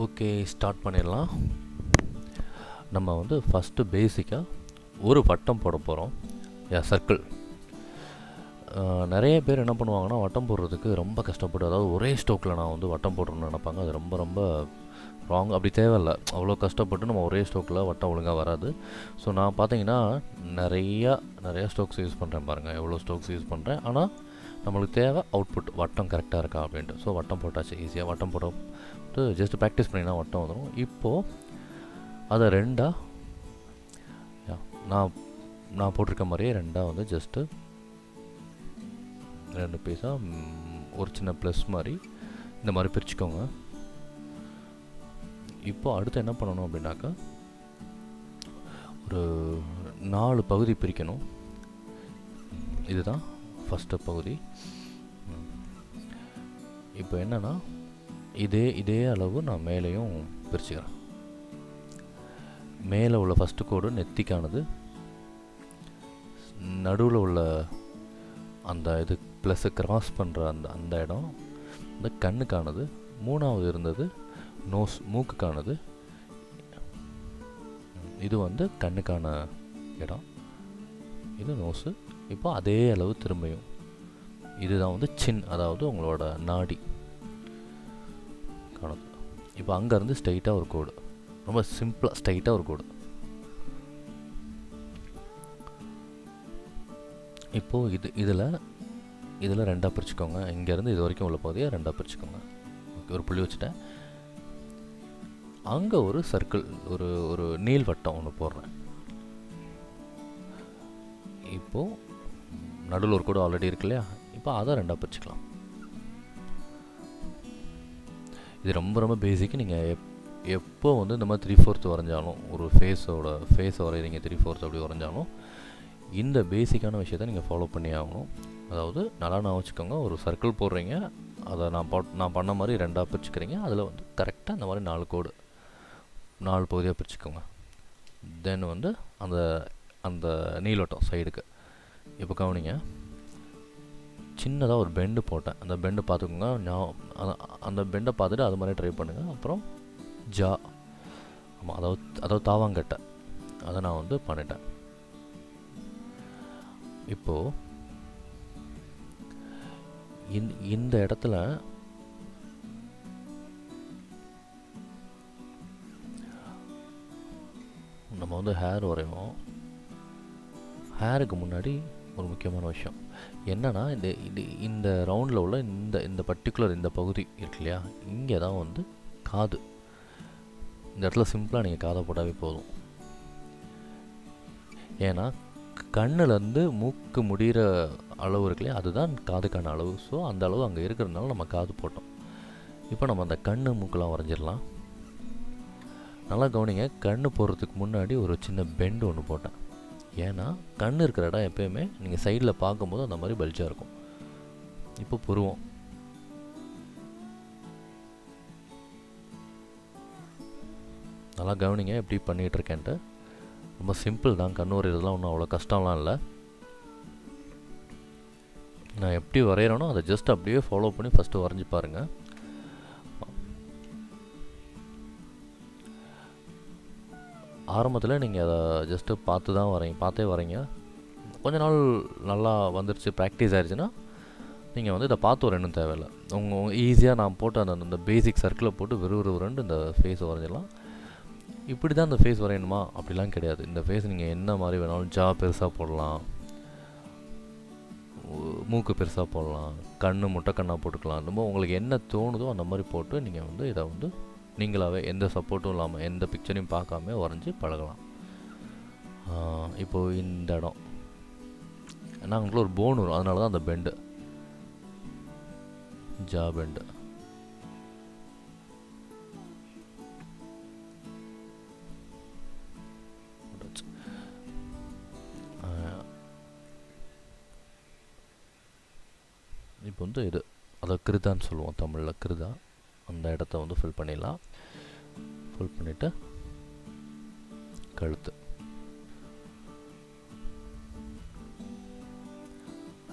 Okay, start பண்ணிடலாம். நம்ம வந்து ஃபஸ்ட்டு பேசிக்காக ஒரு வட்டம் போட போகிறோம். சர்க்கிள். நிறைய பேர் என்ன பண்ணுவாங்கன்னா, வட்டம் போடுறதுக்கு ரொம்ப கஷ்டப்பட்டு, அதாவது ஒரே ஸ்ட்ரோக்கில் நான் வந்து வட்டம் போடுறேன்னு நினைப்பாங்க. அது ரொம்ப ரொம்ப ராங். அப்படி தேவையில்லை. அவ்வளோ கஷ்டப்பட்டு நம்ம ஒரே ஸ்ட்ரோக்கில் வட்டம் ஒழுங்காக வராது. ஸோ நான் பார்த்தீங்கன்னா நிறையா ஸ்ட்ரோக்ஸ் யூஸ் பண்ணுறேன். பாருங்கள் எவ்வளோ ஸ்ட்ரோக்ஸ் யூஸ் பண்ணுறேன். ஆனால் நம்மளுக்கு தேவை அவுட்புட், வட்டம் கரெக்டாக இருக்கா அப்படின்ட்டு. ஸோ வட்டம் போட்டாச்சு. ஈஸியாக வட்டம் போட்டு ஜஸ்ட் ப்ராக்டிஸ் பண்ணிங்கன்னா வட்டம் வந்துடும். இப்போது அதை ரெண்டாக நான் போட்டிருக்க மாதிரியே ரெண்டாக வந்து ஜஸ்ட்டு 2 பீஸாக ஒரு சின்ன ப்ளஸ் மாதிரி இந்த மாதிரி பிரிச்சுக்கோங்க. இப்போது அடுத்து என்ன பண்ணணும் அப்படின்னாக்கா, ஒரு 4 பகுதி பிரிக்கணும். இதுதான் ஃபஸ்ட்டு பகுதி. இப்போ என்னென்னா, இதே அளவு நான் மேலேயும் பிரிச்சுக்கிறேன். மேலே உள்ள ஃபஸ்ட்டு கோடு நெத்திக்கானது, நடுவில் உள்ள அந்த இது ப்ளஸ்ஸை கிராஸ் பண்ணுற அந்த இடம் இந்த கண்ணுக்கானது, 3வது இருந்தது மூக்குக்கானது, இது வந்து கண்ணுக்கான இடம், இது நோஸு. இப்போ அதே அளவு திரும்பியும் இதுதான் வந்து சின், அதாவது உங்களோட நாடி காணுது. இப்போ அங்கேருந்து ஸ்ட்ரைட்டாக ஒரு கோடு, ரொம்ப சிம்பிளாக ஸ்ட்ரைட்டாக ஒரு கோடு. இப்போது இதில் ரெண்டாக பிரிச்சுக்கோங்க. இங்கேருந்து இது வரைக்கும் உள்ள பகுதியை ரெண்டாக பிரிச்சுக்கோங்க. ஓகே, ஒரு புள்ளி வச்சுட்டேன். அங்கே ஒரு சர்க்கிள், ஒரு நீள்வட்டம் ஒன்று போடுறேன். இப்போது நடுவில் ஒரு கோடு ஆல்ரெடி இருக்கு இல்லையா, இப்போ அதை ரெண்டாக பிரிச்சுக்கலாம். இது ரொம்ப ரொம்ப பேசிக்கு. நீங்கள் எப்போ வந்து இந்த மாதிரி 3/4 வரைஞ்சாலும், ஒரு ஃபேஸை வரைகிறீங்க 3/4 அப்படி வரைஞ்சாலும் இந்த பேசிக்கான விஷயத்தை நீங்கள் ஃபாலோ பண்ணி ஆகணும். அதாவது நல்லா நான் வச்சுக்கோங்க, ஒரு சர்க்கிள் போடுறீங்க, அதை நான் பண்ண மாதிரி ரெண்டாக பிரிச்சுக்கிறீங்க. அதில் வந்து கரெக்டாக இந்த மாதிரி 4 பகுதியாக பிரிச்சுக்கோங்க. தென் வந்து அந்த நீள்வட்டம் சைடுக்கு இப்போ கவனிங்க, சின்னதாக ஒரு பெண்டு போட்டேன். அந்த பெண்டு பார்த்துக்கோங்க. அந்த பெண்டை பார்த்துட்டு அது மாதிரி ட்ரை பண்ணுங்கள். அப்புறம் ஆமாம், அதாவது தாவாங்கட்டை, அதை நான் வந்து பண்ணிட்டேன். இப்போது இந்த இடத்துல நம்ம வந்து ஹேர் வரைவோம். ஹேருக்கு முன்னாடி ஒரு முக்கியமான விஷயம் என்னென்னா, இந்த ரவுண்டில் உள்ள இந்த பர்டிகுலர் இந்த பகுதி இருக்கு இல்லையா, இங்கே தான் வந்து காது. இந்த இடத்துல சிம்பிளாக நீங்கள் காதை போட்டாவே போதும். ஏன்னா கண்ணுலேருந்து மூக்கு முடிகிற அளவு இருக்கு இல்லையா, அதுதான் காதுக்கான அளவு. ஸோ அந்த அளவு அங்கே இருக்கிறதுனால நம்ம காது போட்டோம். இப்போ நம்ம அந்த கண்ணு மூக்கெலாம் வரைஞ்சிடலாம். நல்லா கவனிங்க, கண்ணு போடுறதுக்கு முன்னாடி ஒரு சின்ன பெண்டு ஒன்று போட்டேன். ஏன்னா கண் இருக்கிற இடம் எப்போயுமே நீங்கள் சைடில் பார்க்கும்போது அந்த மாதிரி பல்ஜாக இருக்கும். இப்போ புருவம், நல்லா கவனிங்க எப்படி பண்ணிகிட்ருக்கேன்ட்டு. ரொம்ப சிம்பிள் தான், கண் வரைகிறதுலாம் ஒன்றும் அவ்வளோ கஷ்டம்லாம் இல்லை. நான் எப்படி வரைகிறேனோ அதை ஜஸ்ட் அப்படியே ஃபாலோ பண்ணி ஃபஸ்ட்டு வரைஞ்சி பாருங்கள். ஆரம்பத்தில் நீங்கள் அதை ஜஸ்ட்டு பார்த்தே வரைங்க. கொஞ்ச நாள் நல்லா வந்துருச்சு, ப்ராக்டிஸ் ஆகிடுச்சுன்னா நீங்கள் வந்து இதை பார்த்து வரையணும் தேவையில்லை. உங்கள் ஈஸியாக நான் போட்டு அந்த பேசிக் சர்க்கிளை போட்டு விறுவிறுன்னு இந்த ஃபேஸை வரைஞ்சிடலாம். இப்படி தான் இந்த ஃபேஸ் வரையணுமா அப்படிலாம் கிடையாது. இந்த ஃபேஸ் நீங்கள் என்ன மாதிரி வேணாலும், ஜா பெருசாக போடலாம், மூக்கு பெருசாக போடலாம், முட்டை கண்ணாக போட்டுக்கலாம். நம்ம உங்களுக்கு என்ன தோணுதோ அந்த மாதிரி போட்டு நீங்கள் வந்து இதை வந்து நீங்களாகவே எந்த சப்போர்ட்டும் இல்லாமல், எந்த பிக்சரையும் பார்க்காம வரைஞ்சி பழகலாம். இப்போது இந்த இடம் நாங்களுக்குள்ள ஒரு போன் வரும், அதனால தான் அந்த பெண்டு, ஜா பெண்டு. இப்போ வந்து அதை கிருதான்னு சொல்லுவோம் தமிழில், கிருதா. அந்த இடத்த வந்து ஃபில் பண்ணிடலாம். ஃபில் பண்ணிவிட்டு கழுத்து,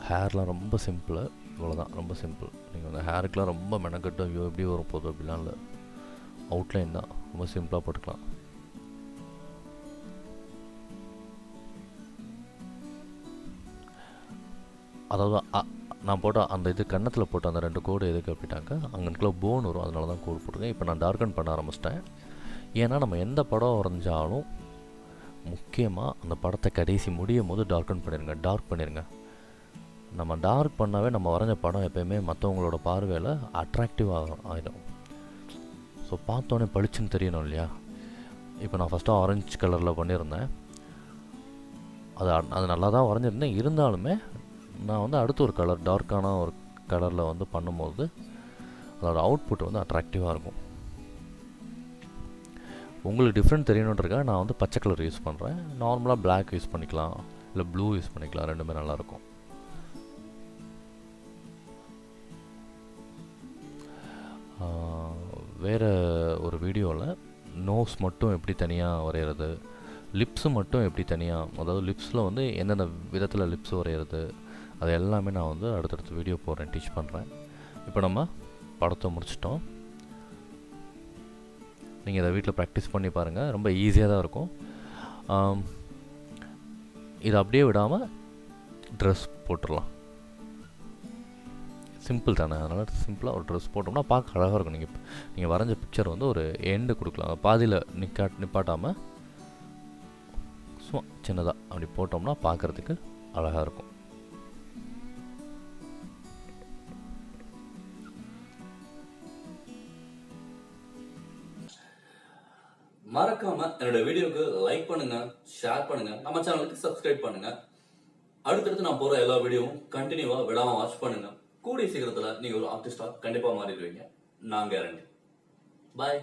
ஹேர்லாம் ரொம்ப சிம்பிள். இவ்வளோதான், ரொம்ப சிம்பிள். நீங்கள் வந்து ஹேருக்கெலாம் ரொம்ப மெனக்கட்டு ஐயோ எப்படி வரும் போதும் அப்படிலாம் இல்லை. அவுட்லைன் தான், ரொம்ப சிம்பிளாக போட்டுக்கலாம். அதாவது நான் போட்ட அந்த இது கன்னத்தில் போட்ட அந்த 2 கோடு எதுக்கு அப்படின்னாக்கா அங்கனுக்குள்ள போன் வரும், அதனால தான் கோடு போட்டிருக்கேன். இப்போ நான் டார்கன் பண்ண ஆரம்பிச்சிட்டேன். ஏன்னா நம்ம எந்த படம் வரைஞ்சாலும் முக்கியமாக அந்த படத்தை கடைசி முடியும் போது டார்க் பண்ணிடுங்க. நம்ம டார்க் பண்ணாவே நம்ம வரைஞ்ச படம் எப்போயுமே மற்றவங்களோட பார்வையில் அட்ராக்டிவாக ஆகிடும். ஸோ பார்த்தோன்னே பளிச்சுன்னு தெரியணும் இல்லையா? இப்போ நான் ஃபஸ்ட்டு ஆரஞ்சு கலரில் பண்ணியிருந்தேன். அது நல்லா தான் வரைஞ்சிருந்தேன். இருந்தாலுமே நான் வந்து அடுத்து ஒரு கலர் டார்க்கான ஒரு கலரில் வந்து பண்ணும்போது அதோடய அவுட்புட் வந்து அட்ராக்டிவாக இருக்கும். உங்களுக்கு டிஃப்ரெண்ட் தெரியணுன்றதுக்காக நான் வந்து பச்சை கலர் யூஸ் பண்ணுறேன். நார்மலாக பிளாக் யூஸ் பண்ணிக்கலாம், இல்லை ப்ளூ யூஸ் பண்ணிக்கலாம், ரெண்டுமே நல்லாயிருக்கும். வேறு ஒரு வீடியோவில் நோஸ் மட்டும் எப்படி தனியாக வரைகிறது, லிப்ஸு மட்டும் எப்படி தனியாக, அதாவது லிப்ஸில் வந்து எந்தெந்த விதத்தில் லிப்ஸ் வரைகிறது, அது எல்லாமே நான் வந்து அடுத்தடுத்த வீடியோ போடுறேன், டீச் பண்ணுறேன். இப்போ நம்ம படத்தை முடிச்சிட்டோம். நீங்கள் இதை வீட்டில் ப்ராக்டிஸ் பண்ணி பாருங்கள், ரொம்ப ஈஸியாக தான் இருக்கும். இதை அப்படியே விடாமல் ட்ரெஸ் போட்டுடலாம். சிம்பிள் தானே, அதனால் சிம்பிளாக ஒரு ட்ரெஸ் போட்டோம்னா பார்க்க அழகாக இருக்கும். நீங்கள் வரைஞ்ச பிக்சர் வந்து ஒரு எண்டு கொடுக்கலாம், பாதியில் நிப்பாட்டாமல் சும்மா சின்னதாக அப்படி போட்டோம்னா பார்க்குறதுக்கு அழகாக இருக்கும். மறக்காம என்னோட வீடியோக்கு லைக் பண்ணுங்க, ஷேர் பண்ணுங்க, நம்ம சேனலுக்கு சப்ஸ்கிரைப் பண்ணுங்க. அடுத்தடுத்து நான் போற எல்லா வீடியோவும் கண்டினியூவா விடாம வாட்ச் பண்ணுங்க. கூடிய சீக்கிரத்துல நீங்க ஒரு ஆர்டிஸ்டா கண்டிப்பா மாறிடுவீங்க, நான் கேரண்டி. பாய்.